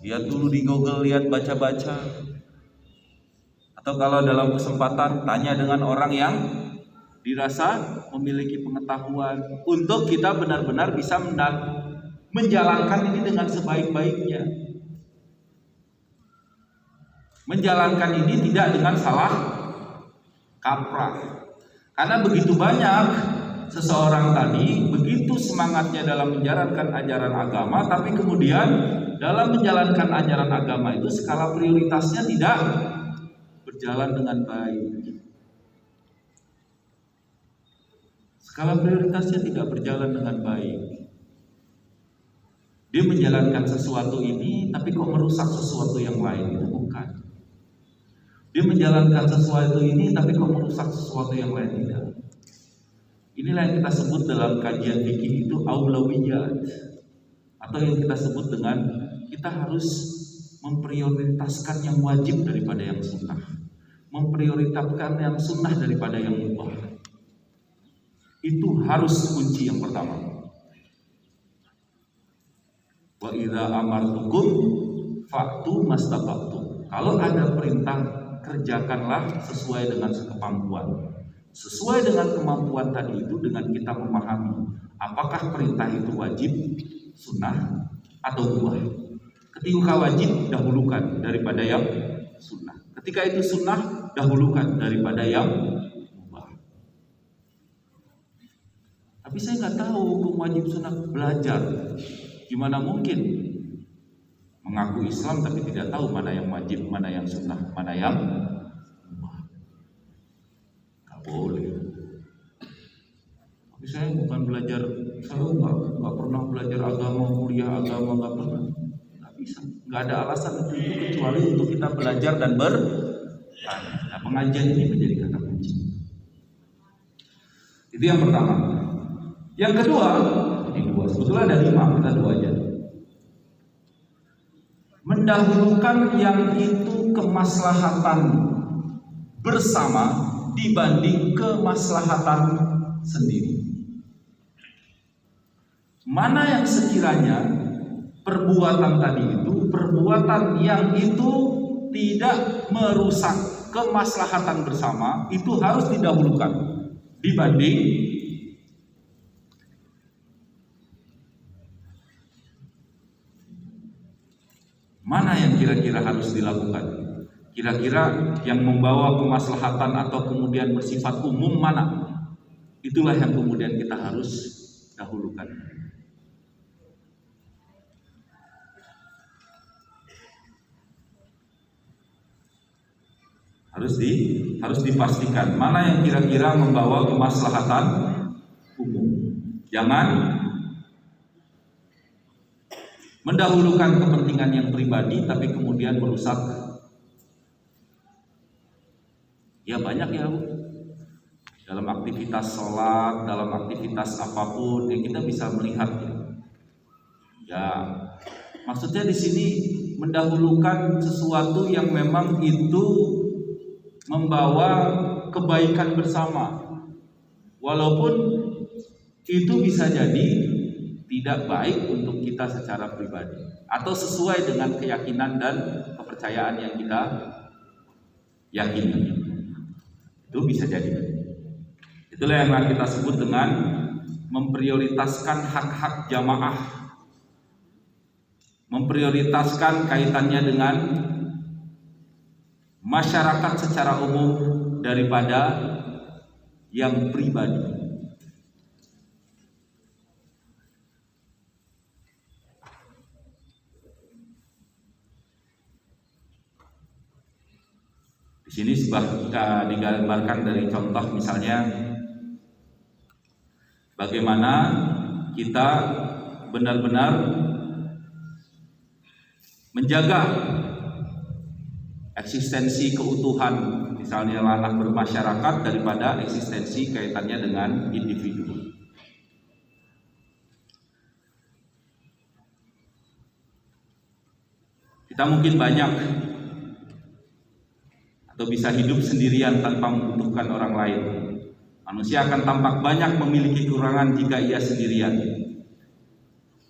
lihat dulu di Google, lihat baca-baca, atau kalau dalam kesempatan tanya dengan orang yang dirasa memiliki pengetahuan untuk kita benar-benar bisa menjalankan ini dengan sebaik-baiknya. Menjalankan ini tidak dengan salah kaprah. Karena begitu banyak seseorang tadi begitu semangatnya dalam menjalankan ajaran agama, tapi kemudian dalam menjalankan ajaran agama itu skala prioritasnya tidak berjalan dengan baik. Skala prioritasnya tidak berjalan dengan baik. Dia menjalankan sesuatu ini, tapi kok merusak sesuatu yang lain, itu bukan. Dia menjalankan sesuatu ini, tapi kok merusak sesuatu yang lain, tidak. Inilah yang kita sebut dalam kajian fikih itu aulawiyat, atau yang kita sebut dengan kita harus memprioritaskan yang wajib daripada yang sunnah, memprioritaskan yang sunnah daripada yang mubah. Itu harus kunci yang pertama. Wa idza amartukum fa'tu mastata'tum. Kalau ada perintah, kerjakanlah sesuai dengan kemampuan. Sesuai dengan kemampuan tadi itu dengan kita memahami apakah perintah itu wajib, sunnah, atau mubah. Ketika wajib, dahulukan daripada yang sunnah. Ketika itu sunnah, dahulukan daripada yang mubah. Tapi saya nggak tahu hukum wajib sunnah, belajar. Gimana mungkin mengaku Islam tapi tidak tahu mana yang wajib, mana yang sunnah, mana yang mubah? Gak boleh. Tapi saya bukan belajar, saya nggak pernah belajar agama, kuliah agama, nggak pernah. Nggak bisa, Nggak ada alasan untuk itu kecuali untuk kita belajar dan nah, pengajian ini menjadi kata kunci. Itu yang pertama. Yang kedua, ini dua, sebetulnya ada 5, kita 2 aja. Mendahulukan yang itu kemaslahatan bersama dibanding kemaslahatan sendiri. Mana yang sekiranya perbuatan tadi itu perbuatan yang itu tidak merusak kemaslahatan bersama, itu harus didahulukan dibanding mana yang kira-kira harus dilakukan. Kira-kira yang membawa kemaslahatan atau kemudian bersifat umum mana? Itulah yang kemudian kita harus dahulukan. Harus dipastikan mana yang kira-kira membawa kemaslahatan umum. Jangan mendahulukan kepentingan yang pribadi tapi kemudian merusak. Ya banyak ya Bu. Dalam aktivitas sholat, dalam aktivitas apapun yang kita bisa melihat ya. Maksudnya di sini mendahulukan sesuatu yang memang itu membawa kebaikan bersama, walaupun itu bisa jadi tidak baik untuk kita secara pribadi atau sesuai dengan keyakinan dan kepercayaan yang kita yakini. Itu bisa jadi. Itulah yang kita sebut dengan memprioritaskan hak-hak jamaah, memprioritaskan kaitannya dengan masyarakat secara umum daripada yang pribadi. Di sini digambarkan dari contoh misalnya bagaimana kita benar-benar menjaga eksistensi keutuhan misalnya ranah bermasyarakat daripada eksistensi kaitannya dengan individu. Kita mungkin banyak atau bisa hidup sendirian tanpa membutuhkan orang lain. Manusia akan tampak banyak memiliki kekurangan jika ia sendirian.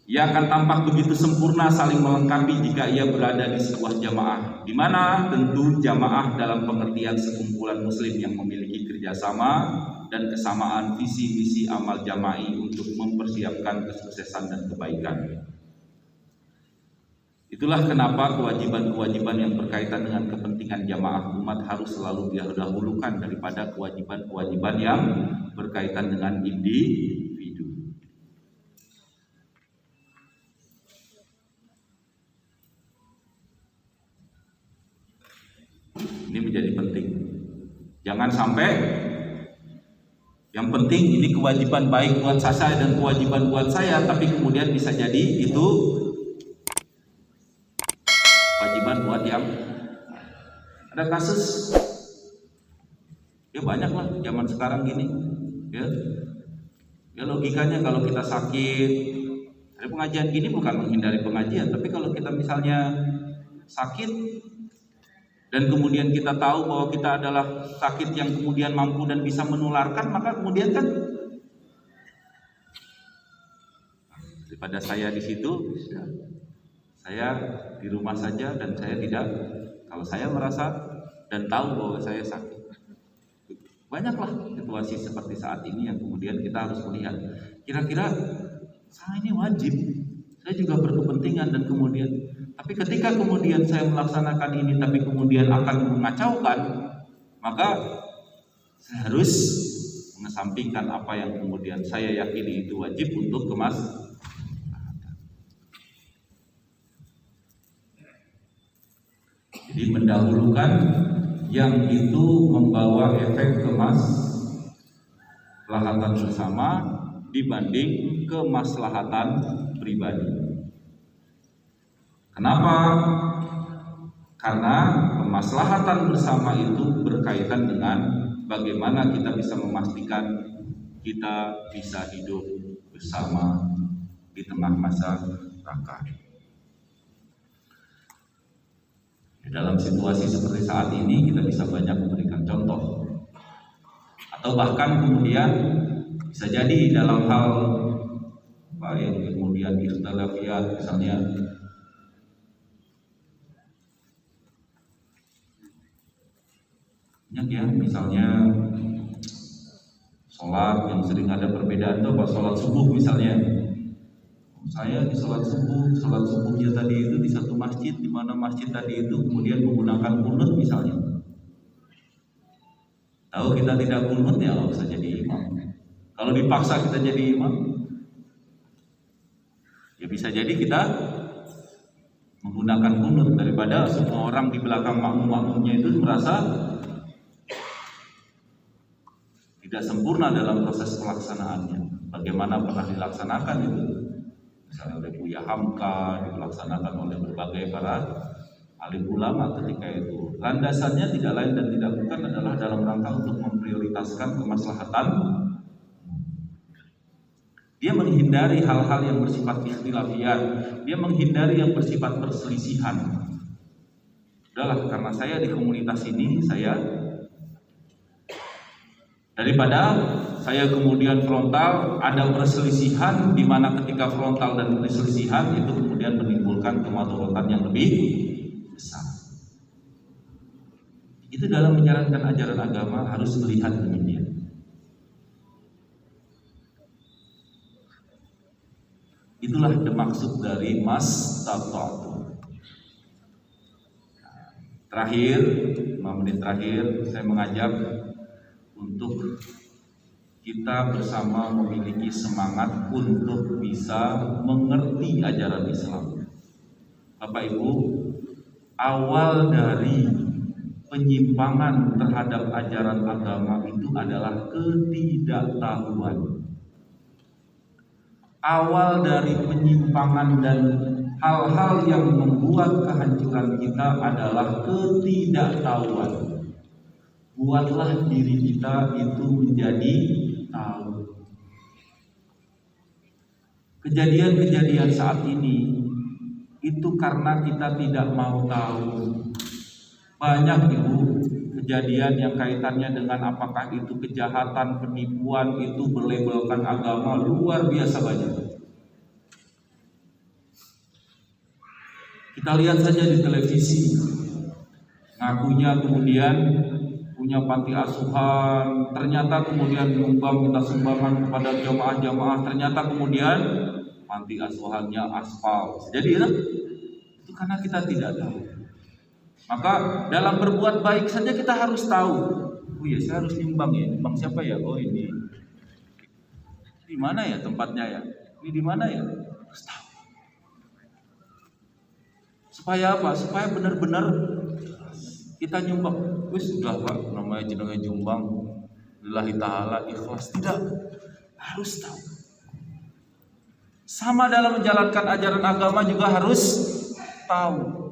Ia akan tampak begitu sempurna saling melengkapi jika ia berada di sebuah jamaah, di mana tentu jamaah dalam pengertian sekumpulan muslim yang memiliki kerjasama dan kesamaan visi misi amal jama'i untuk mempersiapkan kesuksesan dan kebaikan. Itulah kenapa kewajiban-kewajiban yang berkaitan dengan kepentingan jamaah umat harus selalu didahulukan daripada kewajiban-kewajiban yang berkaitan dengan individu. Ini menjadi penting. Jangan sampai yang penting ini kewajiban baik buat saya dan kewajiban buat saya, tapi kemudian bisa jadi itu kewajiban buat yang ada kasus. Ya banyak lah zaman sekarang gini. Ya logikanya kalau kita sakit, ada pengajian gini bukan menghindari pengajian, tapi kalau kita misalnya sakit dan kemudian kita tahu bahwa kita adalah sakit yang kemudian mampu dan bisa menularkan, maka kemudian kan daripada saya di situ, saya di rumah saja dan saya tidak. Kalau saya merasa dan tahu bahwa saya sakit, banyaklah situasi seperti saat ini yang kemudian kita harus melihat. Kira-kira saya ini wajib, saya juga berkepentingan dan kemudian. Tapi ketika kemudian saya melaksanakan ini tapi kemudian akan mengacaukan, maka saya harus mengesampingkan apa yang kemudian saya yakini itu wajib untuk Jadi mendahulukan yang itu membawa efek kemaslahatan bersama dibanding kemaslahatan pribadi. Kenapa? Karena kemaslahatan bersama itu berkaitan dengan bagaimana kita bisa memastikan kita bisa hidup bersama di tengah masyarakat. Dalam situasi seperti saat ini kita bisa banyak memberikan contoh, atau bahkan kemudian bisa jadi dalam hal apa yang kemudian ikhtilafiyat, misalnya banyak ya, misalnya sholat yang sering ada perbedaan itu apa, sholat subuh misalnya. Saya di sholat subuhnya tadi itu di satu masjid, di mana masjid tadi itu kemudian menggunakan kunut misalnya. Tahu kita tidak kunut ya nggak usah jadi imam. Kalau dipaksa kita jadi imam, ya bisa jadi kita menggunakan kunut daripada semua orang di belakang makmum-makmumnya itu merasa tidak sempurna dalam proses pelaksanaannya. Bagaimana pernah dilaksanakan itu? Misalnya oleh Buya Hamka, dilaksanakan oleh berbagai para alim ulama ketika itu. Landasannya tidak lain dan tidak bukan adalah dalam rangka untuk memprioritaskan kemaslahatan. Dia menghindari hal-hal yang bersifat ikhtilafiyat, dia menghindari yang bersifat perselisihan. Udahlah, karena saya di komunitas ini, saya daripada saya kemudian frontal ada perselisihan, di mana ketika frontal dan perselisihan itu kemudian menimbulkan kemadaratan yang lebih besar. Itu dalam menjalankan ajaran agama harus melihat demikian. Itulah maksud dari mastata'tu. Terakhir, 5 menit terakhir saya mengajak untuk kita bersama memiliki semangat untuk bisa mengerti ajaran Islam. Bapak Ibu, awal dari penyimpangan terhadap ajaran agama itu adalah ketidaktahuan. Awal dari penyimpangan dan hal-hal yang membuat kehancuran kita adalah ketidaktahuan. Buatlah diri kita itu menjadi tahu. Kejadian-kejadian saat ini itu karena kita tidak mau tahu. Banyak Ibu kejadian yang kaitannya dengan apakah itu kejahatan, penipuan, itu berlabelkan agama, luar biasa banyak. Kita lihat saja di televisi, ngakunya kemudian punya panti asuhan, ternyata kemudian menyumbang, minta sumbangan kepada jamaah-jamaah, ternyata kemudian panti asuhannya aspal. Jadi itu karena kita tidak tahu. Maka dalam berbuat baik saja kita harus tahu. Oh iya, saya harus nyumbang ya. Nyumbang siapa ya? Oh ini. Di mana ya tempatnya ya? Ini di mana ya? Harus tahu. Supaya apa? Supaya benar-benar kita nyumbang. Wis sudah Pak, namanya jenenge nyumbang lillahi ta'ala ikhlas. Tidak, harus tahu. Sama dalam menjalankan ajaran agama juga harus tahu.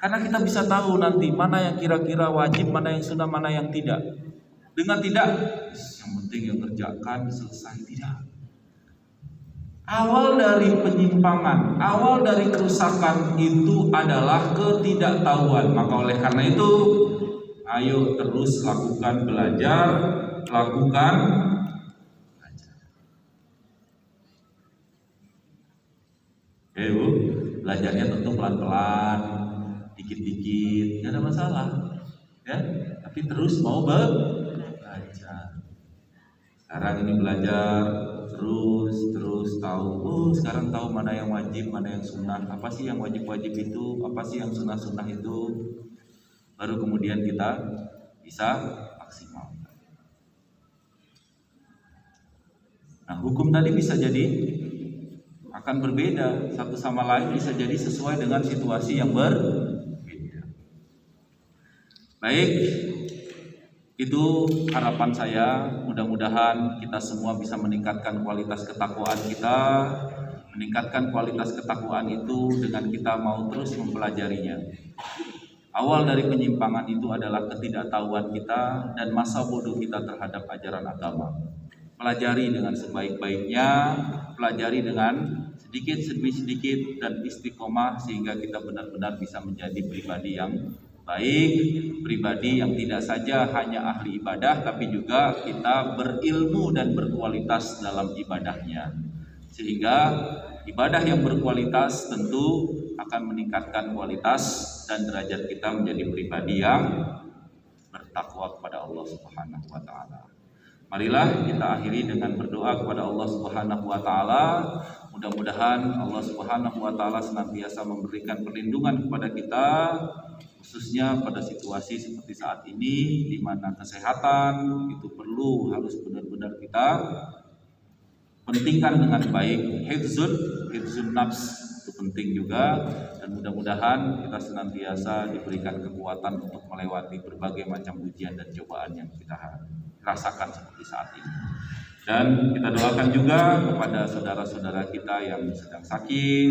Karena kita bisa tahu nanti mana yang kira-kira wajib, mana yang sunnah, mana yang tidak. Dengan tidak, yang penting yang kerjakan selesai, tidak. Awal dari penyimpangan, awal dari kerusakan itu adalah ketidaktahuan. Maka oleh karena itu, ayo terus lakukan belajar, lakukan belajar. Bu, belajarnya tentu pelan-pelan, dikit-dikit, nggak ada masalah, ya. Tapi terus mau belajar. Sekarang ini belajar, terus tahu. Oh, sekarang tahu mana yang wajib, mana yang sunnah. Apa sih yang wajib-wajib itu? Apa sih yang sunnah-sunnah itu? Baru kemudian kita bisa maksimal. Nah, hukum tadi bisa jadi akan berbeda satu sama lain, bisa jadi sesuai dengan situasi yang berbeda. Baik, itu harapan saya. Mudah-mudahan kita semua bisa meningkatkan kualitas ketakwaan kita, Meningkatkan kualitas ketakwaan itu dengan kita mau terus mempelajarinya. Awal dari penyimpangan itu adalah ketidaktahuan kita dan masa bodoh kita terhadap ajaran agama. Pelajari dengan sebaik-baiknya, pelajari dengan sedikit demi sedikit dan istiqomah sehingga kita benar-benar bisa menjadi pribadi yang baik, pribadi yang tidak saja hanya ahli ibadah tapi juga kita berilmu dan berkualitas dalam ibadahnya. Sehingga ibadah yang berkualitas tentu akan meningkatkan kualitas dan derajat kita menjadi pribadi yang bertakwa kepada Allah Subhanahu wa taala. Marilah kita akhiri dengan berdoa kepada Allah Subhanahu wa taala. Mudah-mudahan Allah Subhanahu wa taala senantiasa memberikan perlindungan kepada kita, khususnya pada situasi seperti saat ini di mana kesehatan itu perlu harus benar-benar kita pentingkan dengan baik. Hifzun nafs itu penting juga, dan mudah-mudahan kita senantiasa diberikan kekuatan untuk melewati berbagai macam ujian dan cobaan yang kita rasakan seperti saat ini. Dan kita doakan juga kepada saudara-saudara kita yang sedang sakit,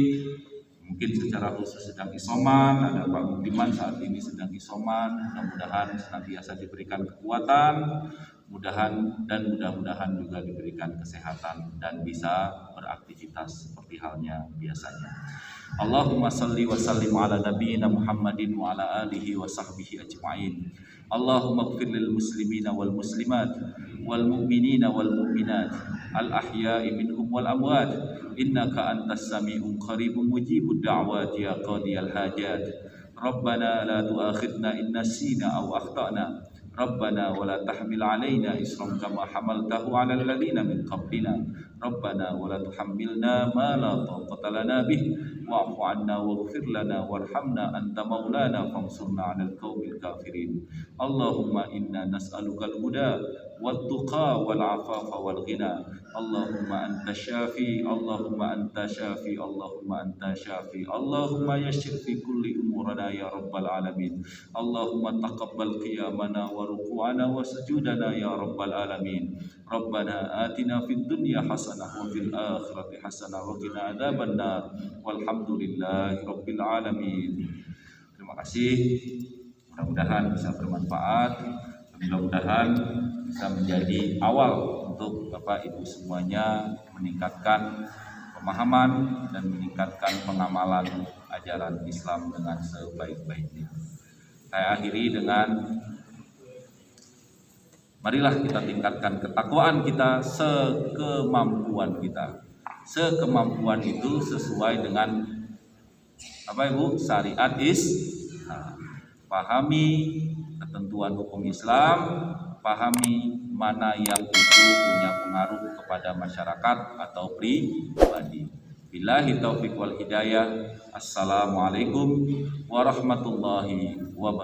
mungkin secara khusus sedang isoman. Ada Pak Budiman saat ini sedang isoman, mudah-mudahan senantiasa diberikan kekuatan, mudah-mudahan juga diberikan kesehatan dan bisa beraktivitas seperti halnya biasanya. Allahumma salli wa sallim ala nabiyyina Muhammadin wa ala alihi wa sahbihi ajma'in. Allahumma ighfir lil muslimina wal muslimat wal mu'minina wal mu'minat al ahya'i minhum wal amwat innaka antas sami'un qaribun mujibud da'wati ya qadiyal hajat. Rabbana la tu'akhidna in nasina aw akhtana. Rabbana wa la tahmil alaina isran kama hamaltahu ala alladhina min qablina. Rabbana wa la tuhammilna ma la taqata lana bih wa'fu 'anna waghfir lana warhamna anta maulana fansurna 'alal qaumil kafirin. Allahumma inna nas'aluka al-huda wat-tuqa wal-'afafa wal-ghina. Allahumma anta syafi, Allahumma anta syafi, Allahumma anta syafi. Allahumma yassir fi kulli umurana ya rabbal alamin. Allahumma taqabbal qiyamana wa ruku'ana wa sujudana ya rabbal alamin. Rabbana atina fid dunya hasanah wa fil akhirati hasanah wa qina adzabannar. Walhamdulillahi rabbil alamin. Terima kasih. Mudah-mudahan bisa bermanfaat. Mudah-mudahan bisa menjadi awal untuk Bapak Ibu semuanya meningkatkan pemahaman dan meningkatkan pengamalan ajaran Islam dengan sebaik-baiknya. Saya akhiri dengan marilah kita tingkatkan ketakwaan kita sekemampuan kita. Sekemampuan itu sesuai dengan apa Ibu? Syariat pahami ketentuan hukum Islam, pahami mana yang itu punya pengaruh kepada masyarakat atau pribadi. Billahi taufiq wal hidayah. Assalamualaikum warahmatullahi wabarakatuh.